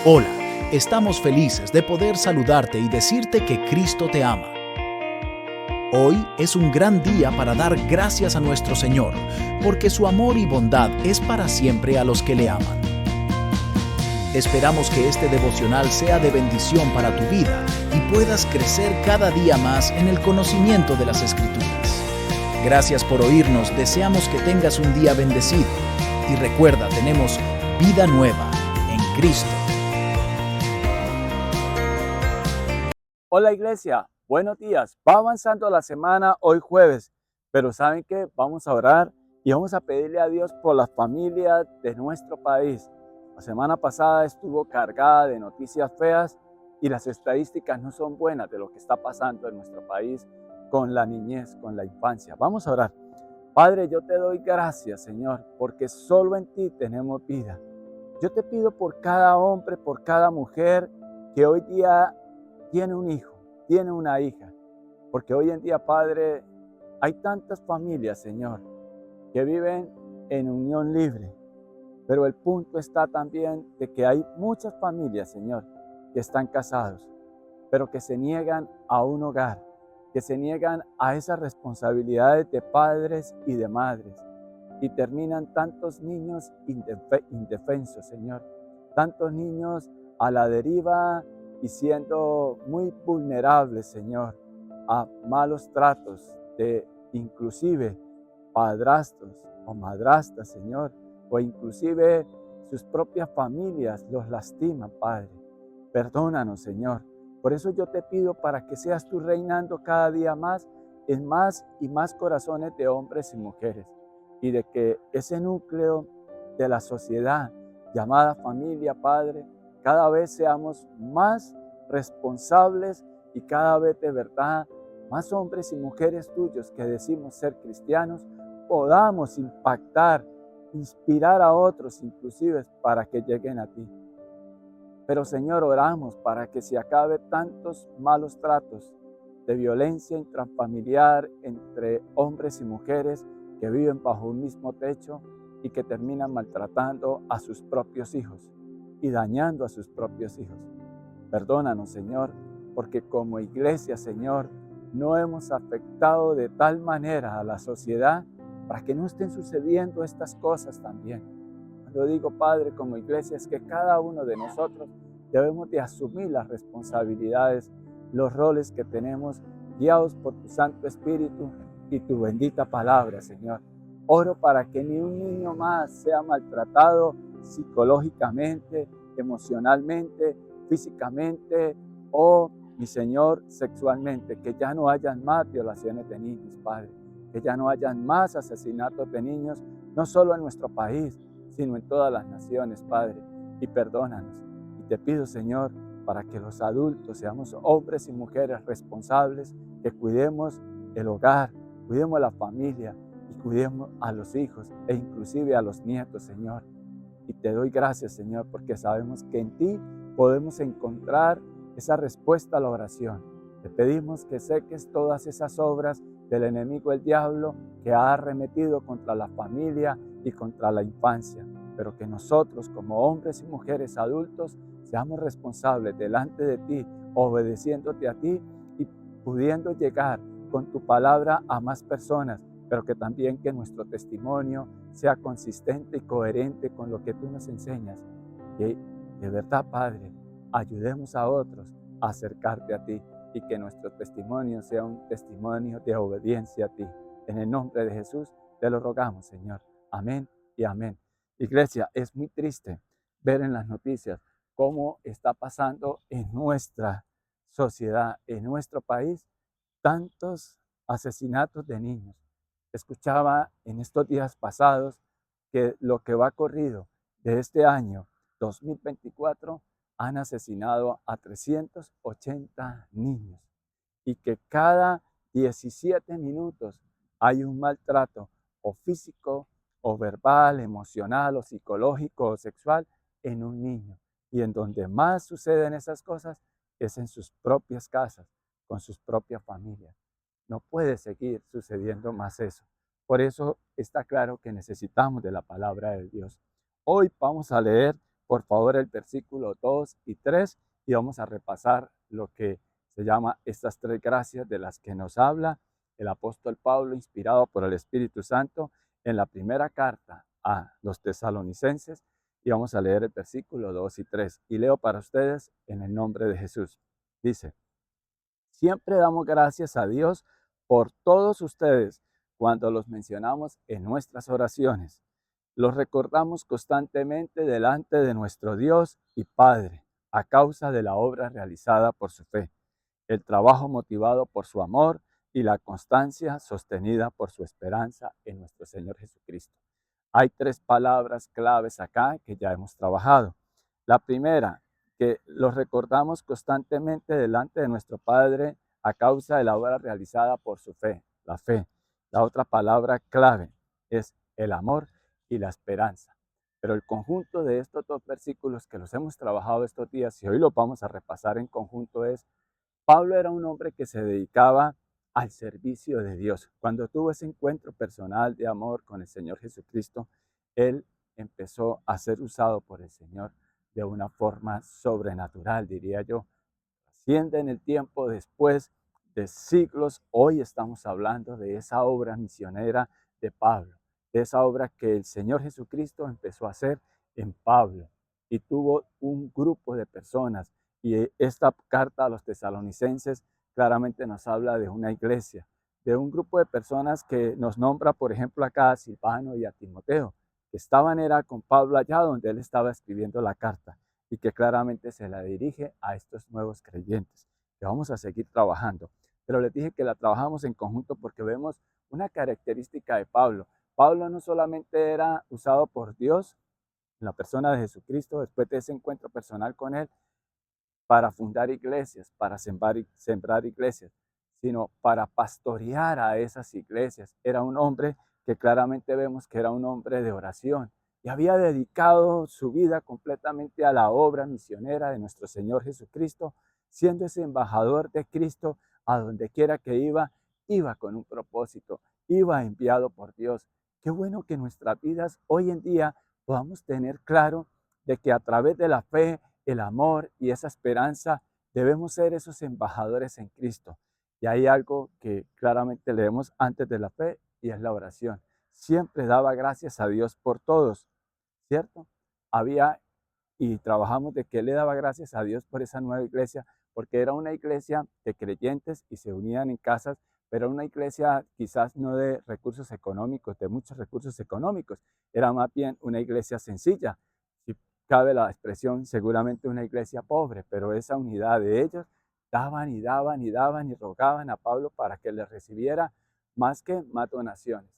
Hola, estamos felices de poder saludarte y decirte que Cristo te ama. Hoy es un gran día para dar gracias a nuestro Señor, porque su amor y bondad es para siempre a los que le aman. Esperamos que este devocional sea de bendición para tu vida y puedas crecer cada día más en el conocimiento de las Escrituras. Gracias por oírnos, deseamos que tengas un día bendecido. Y recuerda, tenemos vida nueva en Cristo. Hola iglesia, buenos días. Va avanzando la semana, hoy jueves, pero ¿saben qué? Vamos a orar y vamos a pedirle a Dios por las familias de nuestro país. La semana pasada estuvo cargada de noticias feas y las estadísticas no son buenas de lo que está pasando en nuestro país con la niñez, con la infancia. Vamos a orar. Padre, yo te doy gracias, Señor, porque solo en ti tenemos vida. Yo te pido por cada hombre, por cada mujer que hoy día tiene un hijo, tiene una hija, porque hoy en día, Padre, hay tantas familias, Señor, que viven en unión libre, pero el punto está también de que hay muchas familias, Señor, que están casados, pero que se niegan a un hogar, que se niegan a esas responsabilidades de padres y de madres, y terminan tantos niños indefensos, Señor, tantos niños a la deriva y siendo muy vulnerables, Señor, a malos tratos de inclusive padrastros o madrastas, Señor, o inclusive sus propias familias los lastiman, Padre. Perdónanos, Señor. Por eso yo te pido para que seas tú reinando cada día más en más y más corazones de hombres y mujeres, y de que ese núcleo de la sociedad llamada familia, Padre, cada vez seamos más responsables y cada vez de verdad más hombres y mujeres tuyos que decimos ser cristianos, podamos impactar, inspirar a otros inclusive para que lleguen a ti. Pero Señor, oramos para que se acabe tantos malos tratos de violencia intrafamiliar entre hombres y mujeres que viven bajo un mismo techo y que terminan maltratando a sus propios hijos y dañando a sus propios hijos. Perdónanos, Señor, porque como iglesia, Señor, no hemos afectado de tal manera a la sociedad para que no estén sucediendo estas cosas también. Cuando digo, Padre, como iglesia, es que cada uno de nosotros debemos de asumir las responsabilidades, los roles que tenemos, guiados por tu Santo Espíritu y tu bendita palabra, Señor. Oro para que ni un niño más sea maltratado psicológicamente, emocionalmente, físicamente o, mi Señor, sexualmente. Que ya no hayan más violaciones de niños, Padre. Que ya no hayan más asesinatos de niños, no solo en nuestro país, sino en todas las naciones, Padre. Y perdónanos. Y te pido, Señor, para que los adultos seamos hombres y mujeres responsables, que cuidemos el hogar, cuidemos la familia y cuidemos a los hijos e inclusive a los nietos, Señor. Y te doy gracias, Señor, porque sabemos que en ti podemos encontrar esa respuesta a la oración. Te pedimos que seques todas esas obras del enemigo, el diablo, que ha arremetido contra la familia y contra la infancia, pero que nosotros como hombres y mujeres adultos seamos responsables delante de ti, obedeciéndote a ti y pudiendo llegar con tu palabra a más personas, pero que también que nuestro testimonio sea consistente y coherente con lo que tú nos enseñas. Que de verdad, Padre, ayudemos a otros a acercarte a ti y que nuestro testimonio sea un testimonio de obediencia a ti. En el nombre de Jesús te lo rogamos, Señor. Amén y amén. Iglesia, es muy triste ver en las noticias cómo está pasando en nuestra sociedad, en nuestro país, tantos asesinatos de niños. Escuchaba en estos días pasados que lo que va corrido de este año 2024 han asesinado a 380 niños y que cada 17 minutos hay un maltrato o físico o verbal, emocional o psicológico o sexual en un niño. Y en donde más suceden esas cosas es en sus propias casas, con sus propias familias. No puede seguir sucediendo más eso. Por eso está claro que necesitamos de la palabra de Dios. Hoy vamos a leer por favor el versículo 2 y 3 y vamos a repasar lo que se llama estas tres gracias de las que nos habla el apóstol Pablo, inspirado por el Espíritu Santo, en la primera carta a los tesalonicenses, y vamos a leer el versículo 2 y 3. Y leo para ustedes en el nombre de Jesús. Dice: siempre damos gracias a Dios por todos ustedes cuando los mencionamos en nuestras oraciones. Los recordamos constantemente delante de nuestro Dios y Padre a causa de la obra realizada por su fe, el trabajo motivado por su amor y la constancia sostenida por su esperanza en nuestro Señor Jesucristo. Hay tres palabras claves acá que ya hemos trabajado. La primera, que los recordamos constantemente delante de nuestro Padre a causa de la obra realizada por su fe, la fe. La otra palabra clave es el amor y la esperanza. Pero el conjunto de estos dos versículos que los hemos trabajado estos días y hoy los vamos a repasar en conjunto es: Pablo era un hombre que se dedicaba al servicio de Dios. Cuando tuvo ese encuentro personal de amor con el Señor Jesucristo, él empezó a ser usado por el Señor de una forma sobrenatural, diría yo. Asciende en el tiempo después de siglos. Hoy estamos hablando de esa obra misionera de Pablo, de esa obra que el Señor Jesucristo empezó a hacer en Pablo y tuvo un grupo de personas. Y esta carta a los tesalonicenses claramente nos habla de una iglesia, de un grupo de personas que nos nombra, por ejemplo, acá a Silvano y a Timoteo, que estaban era con Pablo allá donde él estaba escribiendo la carta y que claramente se la dirige a estos nuevos creyentes, que vamos a seguir trabajando. Pero les dije que la trabajamos en conjunto porque vemos una característica de Pablo. Pablo no solamente era usado por Dios en la persona de Jesucristo, después de ese encuentro personal con él, para fundar iglesias, para sembrar iglesias, sino para pastorear a esas iglesias. Era un hombre que claramente vemos que era un hombre de oración y había dedicado su vida completamente a la obra misionera de nuestro Señor Jesucristo, siendo ese embajador de Cristo a donde quiera que iba, iba con un propósito, iba enviado por Dios. Qué bueno que nuestras vidas hoy en día podamos tener claro de que a través de la fe, el amor y esa esperanza, debemos ser esos embajadores en Cristo. Y hay algo que claramente leemos antes de la fe y es la oración. Siempre daba gracias a Dios por todos, ¿cierto? Había y trabajamos de que él le daba gracias a Dios por esa nueva iglesia, porque era una iglesia de creyentes y se unían en casas, pero una iglesia quizás no de recursos económicos, de muchos recursos económicos, era más bien una iglesia sencilla, si cabe la expresión, seguramente una iglesia pobre, pero esa unidad de ellos daban y daban y daban y rogaban a Pablo para que les recibiera más donaciones.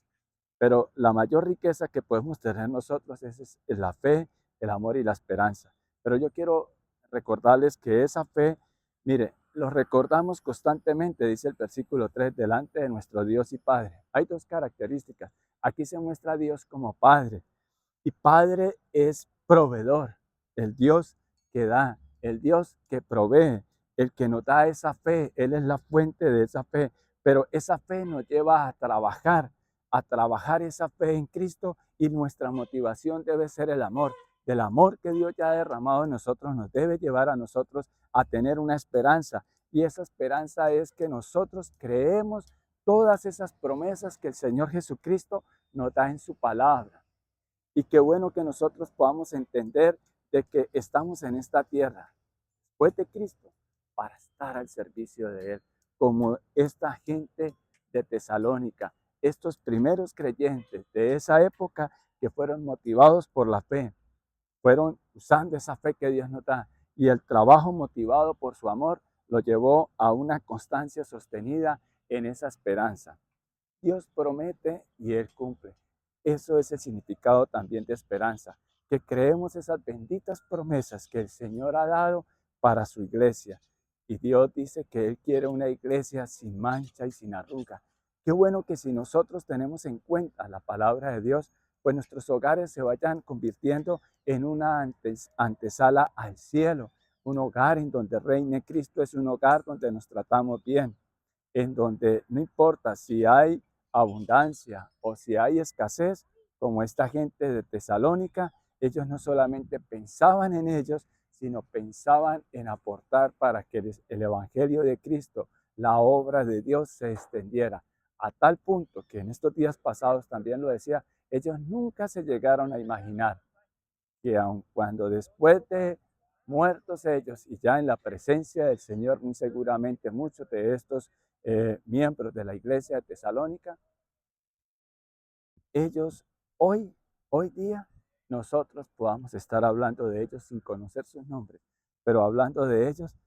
Pero la mayor riqueza que podemos tener nosotros es la fe, el amor y la esperanza. Pero yo quiero recordarles que esa fe, mire, lo recordamos constantemente, dice el versículo 3, delante de nuestro Dios y Padre. Hay dos características. Aquí se muestra a Dios como Padre. Y Padre es proveedor, el Dios que da, el Dios que provee, el que nos da esa fe. Él es la fuente de esa fe. Pero esa fe nos lleva a trabajar esa fe en Cristo, y nuestra motivación debe ser el amor. Del amor que Dios ya ha derramado en nosotros nos debe llevar a nosotros a tener una esperanza. Y esa esperanza es que nosotros creemos todas esas promesas que el Señor Jesucristo nos da en su palabra. Y qué bueno que nosotros podamos entender de que estamos en esta tierra, después de Cristo, para estar al servicio de Él, como esta gente de Tesalónica, estos primeros creyentes de esa época que fueron motivados por la fe, fueron usando esa fe que Dios nos da, y el trabajo motivado por su amor lo llevó a una constancia sostenida en esa esperanza. Dios promete y Él cumple. Eso es el significado también de esperanza, que creemos esas benditas promesas que el Señor ha dado para su iglesia. Y Dios dice que Él quiere una iglesia sin mancha y sin arruga. Qué bueno que si nosotros tenemos en cuenta la palabra de Dios, pues nuestros hogares se vayan convirtiendo en una antesala al cielo. Un hogar en donde reine Cristo es un hogar donde nos tratamos bien, en donde no importa si hay abundancia o si hay escasez, como esta gente de Tesalónica, Ellos no solamente pensaban en ellos, sino pensaban en aportar para que el Evangelio de Cristo, la obra de Dios, se extendiera. A tal punto que en estos días pasados también lo decía, ellos nunca se llegaron a imaginar que aun cuando después de muertos ellos y ya en la presencia del Señor, muy seguramente muchos de estos miembros de la iglesia de Tesalónica, ellos hoy día, nosotros podamos estar hablando de ellos sin conocer sus nombres, pero hablando de ellos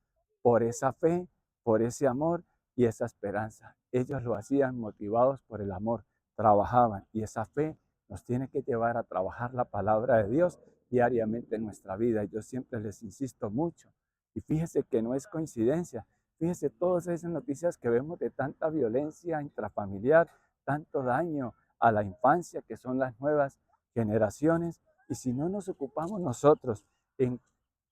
por esa fe, por ese amor y esa esperanza. Ellos lo hacían motivados por el amor, trabajaban y esa fe nos tiene que llevar a trabajar la palabra de Dios diariamente en nuestra vida. Yo siempre les insisto mucho y fíjese que no es coincidencia. Fíjese todas esas noticias que vemos de tanta violencia intrafamiliar, tanto daño a la infancia, que son las nuevas generaciones, y si no nos ocupamos nosotros en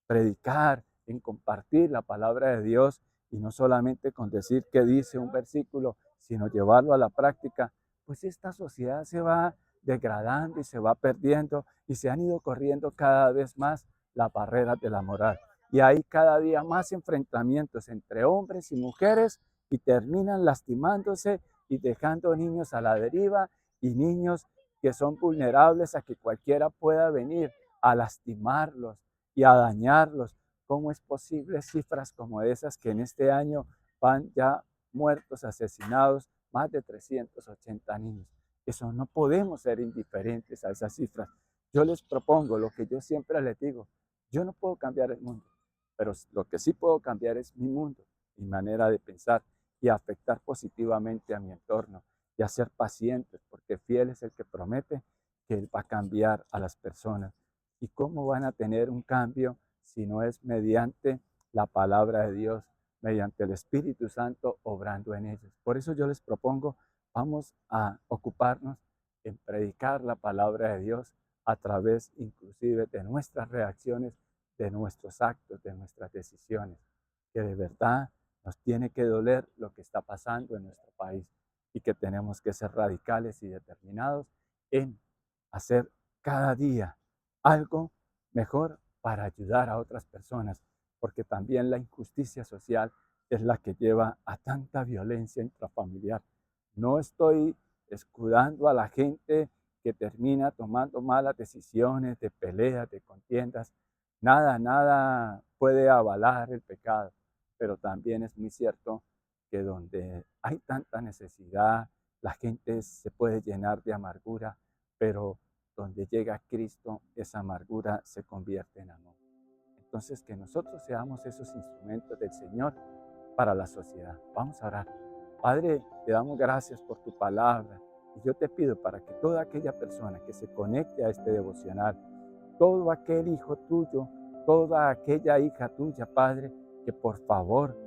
predicar, en compartir la palabra de Dios, y no solamente con decir que dice un versículo, sino llevarlo a la práctica, pues esta sociedad se va degradando y se va perdiendo, y se han ido corriendo cada vez más las barreras de la moral. Y hay cada día más enfrentamientos entre hombres y mujeres, y terminan lastimándose y dejando niños a la deriva, y niños que son vulnerables a que cualquiera pueda venir a lastimarlos y a dañarlos. ¿Cómo es posible cifras como esas que en este año van ya muertos, asesinados, más de 380 niños? Eso no podemos ser indiferentes a esas cifras. Yo les propongo lo que yo siempre les digo, yo no puedo cambiar el mundo, pero lo que sí puedo cambiar es mi mundo, mi manera de pensar y afectar positivamente a mi entorno y a ser pacientes, porque fiel es el que promete que Él va a cambiar a las personas. ¿Y cómo van a tener un cambio si no es mediante la palabra de Dios, mediante el Espíritu Santo obrando en ellos? Por eso yo les propongo, vamos a ocuparnos en predicar la palabra de Dios a través inclusive de nuestras reacciones, de nuestros actos, de nuestras decisiones, que de verdad nos tiene que doler lo que está pasando en nuestro país y que tenemos que ser radicales y determinados en hacer cada día algo mejor para ayudar a otras personas, porque también la injusticia social es la que lleva a tanta violencia intrafamiliar. No estoy escudando a la gente que termina tomando malas decisiones de peleas, de contiendas. Nada puede avalar el pecado, pero también es muy cierto que donde hay tanta necesidad, la gente se puede llenar de amargura, pero donde llega Cristo, esa amargura se convierte en amor. Entonces, que nosotros seamos esos instrumentos del Señor para la sociedad. Vamos a orar. Padre, te damos gracias por tu palabra y yo te pido para que toda aquella persona que se conecte a este devocional, todo aquel hijo tuyo, toda aquella hija tuya, Padre, que por favor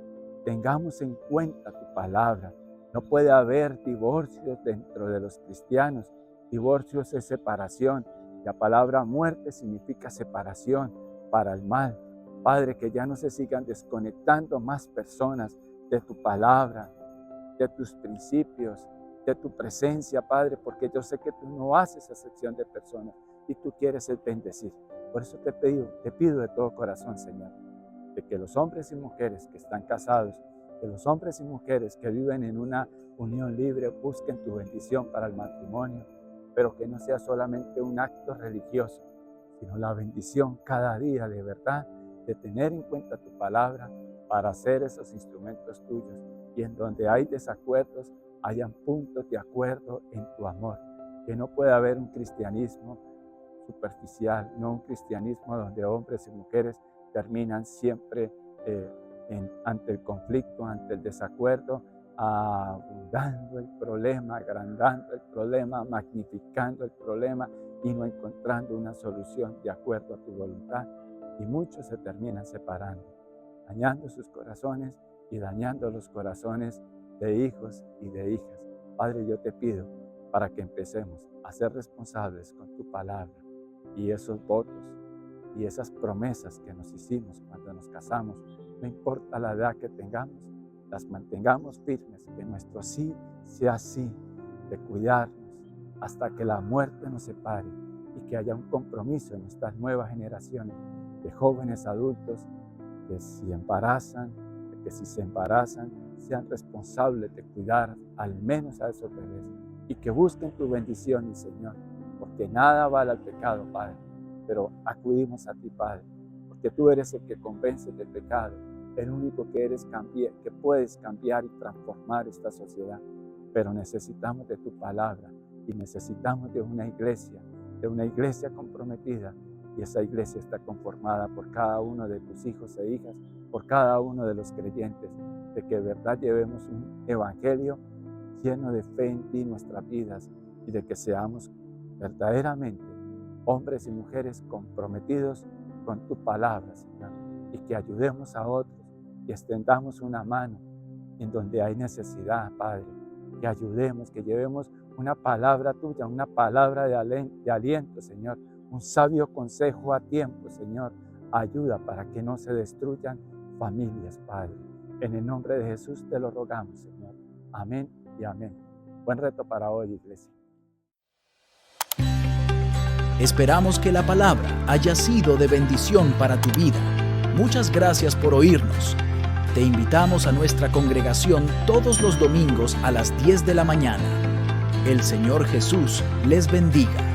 tengamos en cuenta tu palabra. No puede haber divorcios dentro de los cristianos. Divorcios es separación. La palabra muerte significa separación para el mal. Padre, que ya no se sigan desconectando más personas de tu palabra, de tus principios, de tu presencia, Padre, porque yo sé que tú no haces acepción de personas y tú quieres el bendecir. Por eso te pido de todo corazón, Señor, de que los hombres y mujeres que están casados, que los hombres y mujeres que viven en una unión libre busquen tu bendición para el matrimonio, pero que no sea solamente un acto religioso, sino la bendición cada día de verdad, de tener en cuenta tu palabra para hacer esos instrumentos tuyos. Y en donde hay desacuerdos, hayan puntos de acuerdo en tu amor. Que no pueda haber un cristianismo superficial, no un cristianismo donde hombres y mujeres terminan siempre ante el conflicto, ante el desacuerdo, abundando el problema, agrandando el problema, magnificando el problema y no encontrando una solución de acuerdo a tu voluntad. Y muchos se terminan separando, dañando sus corazones y dañando los corazones de hijos y de hijas. Padre, yo te pido para que empecemos a ser responsables con tu palabra y esos votos y esas promesas que nos hicimos cuando nos casamos, no importa la edad que tengamos, las mantengamos firmes, que nuestro sí sea sí, de cuidarnos hasta que la muerte nos separe y que haya un compromiso en estas nuevas generaciones de jóvenes adultos que si se embarazan, sean responsables de cuidar al menos a esos bebés y que busquen tu bendición, mi Señor, porque nada vale al pecado, Padre, pero acudimos a ti, Padre, porque tú eres el que convence del pecado, el único que puedes cambiar y transformar esta sociedad, pero necesitamos de tu palabra y necesitamos de una iglesia comprometida, y esa iglesia está conformada por cada uno de tus hijos e hijas, por cada uno de los creyentes, de que de verdad llevemos un evangelio lleno de fe en ti en nuestras vidas y de que seamos verdaderamente hombres y mujeres comprometidos con tu palabra, Señor, y que ayudemos a otros y extendamos una mano en donde hay necesidad, Padre, que ayudemos, que llevemos una palabra tuya, una palabra de aliento, Señor, un sabio consejo a tiempo, Señor. Ayuda para que no se destruyan familias, Padre. En el nombre de Jesús te lo rogamos, Señor. Amén y amén. Buen reto para hoy, iglesia. Esperamos que la palabra haya sido de bendición para tu vida. Muchas gracias por oírnos. Te invitamos a nuestra congregación todos los domingos a las 10 de la mañana. El Señor Jesús les bendiga.